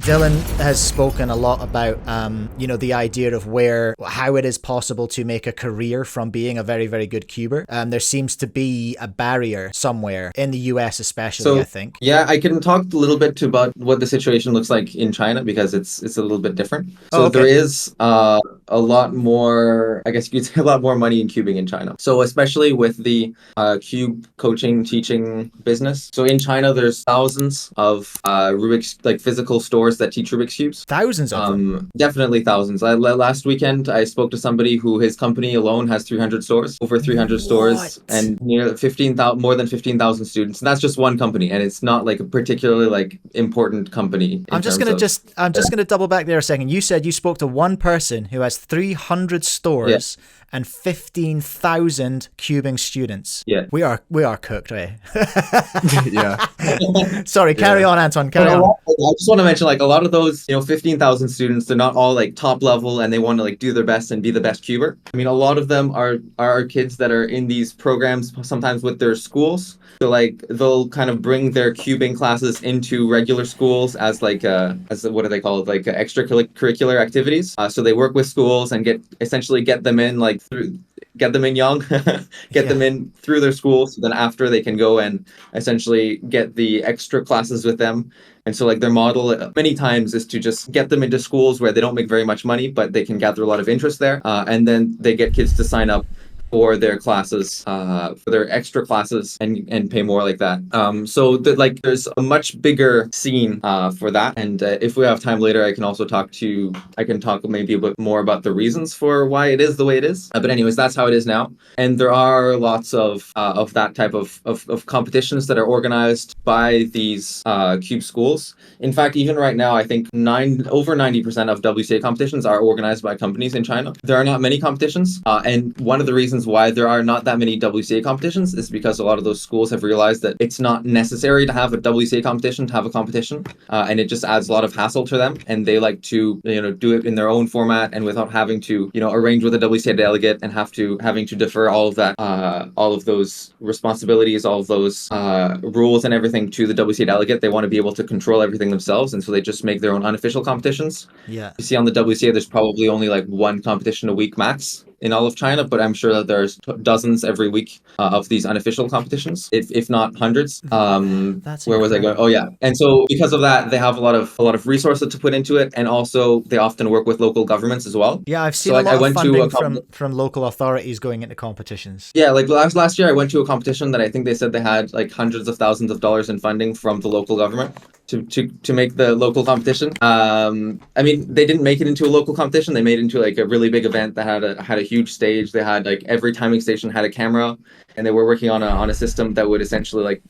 Dylan has spoken a lot about, the idea of how it is possible to make a career from being a very, very good cuber. There seems to be a barrier somewhere in the US, especially, I think. Yeah, I can talk a little bit about what the situation looks like in China because it's a little bit different. So there is a lot more, I guess you could say, a lot more money in cubing in China. So especially with the cube coaching, teaching business. So in China, there's thousands of Rubik's, like physical stores that teach Rubik's cubes. Thousands of them? Definitely thousands. Last weekend, I spoke to somebody who his company alone has 300 stores, over 300 stores, and near 15,000, more than 15,000 students. And that's just one company, and it's not like a particularly like important company. I'm just gonna double back there a second. You said you spoke to one person who has 300 stores and 15,000 cubing students. Yeah, we are cooked, right? Yeah. Sorry, carry on, Anton. Carry on. I just want to mention, like, a lot of those, 15,000 students, they're not all like top level, and they want to like do their best and be the best cuber. I mean, a lot of them are kids that are in these programs sometimes with their schools. So like they'll kind of bring their cubing classes into regular schools as like what do they call it, like extracurricular activities. So they work with schools and get them in like get them in young, get them in through their schools. So then after they can go and essentially get the extra classes with them. And so like their model many times is to just get them into schools where they don't make very much money, but they can gather a lot of interest there. And then they get kids to sign up for their classes, for their extra classes, and pay more like that. So there's a much bigger scene for that. And if we have time later, I can talk maybe a bit more about the reasons for why it is the way it is. But anyways, that's how it is now. And there are lots of that type of competitions that are organized by these cube schools. In fact, even right now, I think over 90% of WCA competitions are organized by companies in China. There are not many competitions, and one of the reasons why there are not that many WCA competitions is because a lot of those schools have realized that it's not necessary to have a WCA competition to have a competition, and it just adds a lot of hassle to them, and they like to do it in their own format and without having to arrange with a WCA delegate and having to defer all of that, all of those responsibilities, all of those rules and everything to the WCA delegate. They want to be able to control everything themselves, and so they just make their own unofficial competitions. Yeah, you see on the WCA, there's probably only like one competition a week max in all of China, but I'm sure that there's dozens every week of these unofficial competitions, if not hundreds. That's where was I going? Oh yeah, and so because of that, they have a lot of resources to put into it, and also they often work with local governments as well. Yeah, I've seen a lot of funding from local authorities going into competitions. Yeah, like last year I went to a competition that I think they said they had like hundreds of thousands of dollars in funding from the local government to make the local competition. I mean, they didn't make it into a local competition. They made it into like a really big event that had a huge stage. They had like every timing station had a camera, and they were working on a system that would essentially like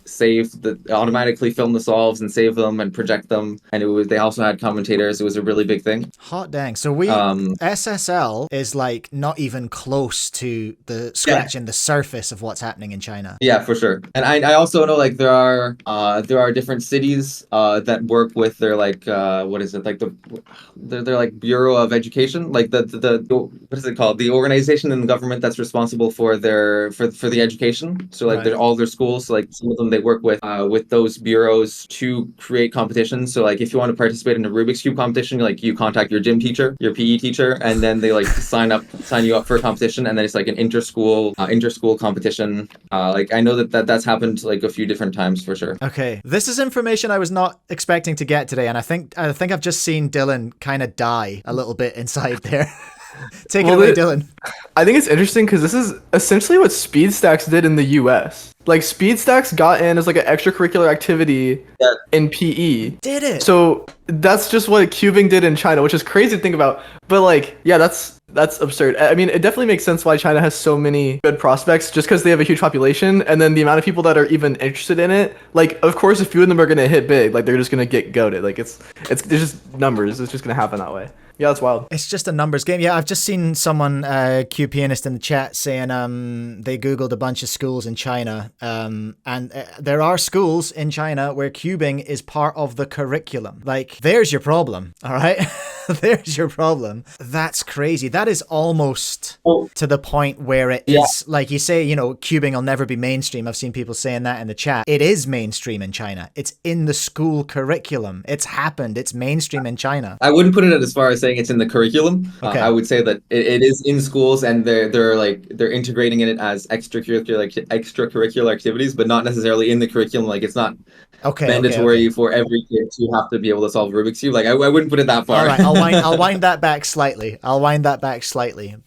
automatically film the solves and save them and project them. And they also had commentators. It was a really big thing. Hot dang. So SSL is like not even close to the scratching the surface of what's happening in China. Yeah, for sure. And I also know like there are different cities that work with their like what is it, like their like Bureau of Education, like the what is it called, the organization in the government that's responsible for the education. So like all their schools, so like some of them they work with those bureaus to create competitions. So like if you want to participate in a Rubik's Cube competition, like you contact your gym teacher, your PE teacher, and then they like sign you up for a competition, and then it's like an inter-school competition. Like I know that's happened like a few different times for sure. Okay, this is information I was not expecting to get today, and I think I've just seen Dylan kind of die a little bit inside there. Take it away, Dylan. I think it's interesting because this is essentially what SpeedStacks did in the US. Like SpeedStacks got in as like an extracurricular activity in PE. Did it? So that's just what cubing did in China, which is crazy to think about. But like, yeah, that's absurd. I mean, it definitely makes sense why China has so many good prospects, just because they have a huge population, and then the amount of people that are even interested in it. Like, of course, a few of them are gonna hit big. Like, they're just gonna get goated. Like, there's just numbers. It's just gonna happen that way. Yeah, that's wild. It's just a numbers game. Yeah, I've just seen someone, Q Pianist in the chat, saying they Googled a bunch of schools in China. And there are schools in China where cubing is part of the curriculum. Like, there's your problem, all right? There's your problem. That's crazy. That is almost Well, to the point where it Yeah. is, like you say, cubing will never be mainstream. I've seen people saying that in the chat. It is mainstream in China. It's in the school curriculum. It's happened. It's mainstream in China. I wouldn't put it as far as saying it's in the curriculum. Okay. I would say that it is in schools, and they're integrating in it as extracurricular activities, but not necessarily in the curriculum. Like it's not Okay. mandatory for every kid to have to be able to solve Rubik's Cube. Like I wouldn't put it that far. All right. I'll wind that back slightly.